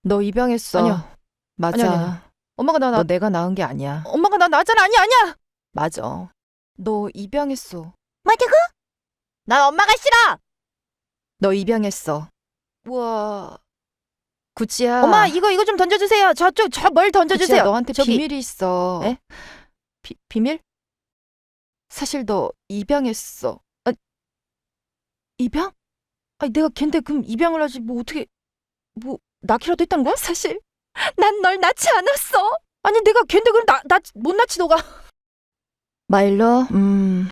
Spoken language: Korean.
너 입양했어. 아니야. 맞아. 아니야. 엄마가 너 내가 낳은 게 아니야. 엄마가 나 낳았잖아. 아니야. 맞아. 너 입양했어. 뭐라고? 난 엄마가 싫어. 너 입양했어. 우와. 구찌야. 엄마, 이거 좀 던져주세요. 저 뭘 던져주세요. 구찌야, 너한테 저기. 비밀이 있어. 에? 비밀? 사실 너 입양했어. 입양? 아니, 내가 걘데 그럼 입양을 하지. 뭐 어떻게, 뭐 낳기라도 했다는 거야? 사실 난 널 낳지 않았어. 아니, 내가 걘데 그럼 못 낳지, 너가. 마일로,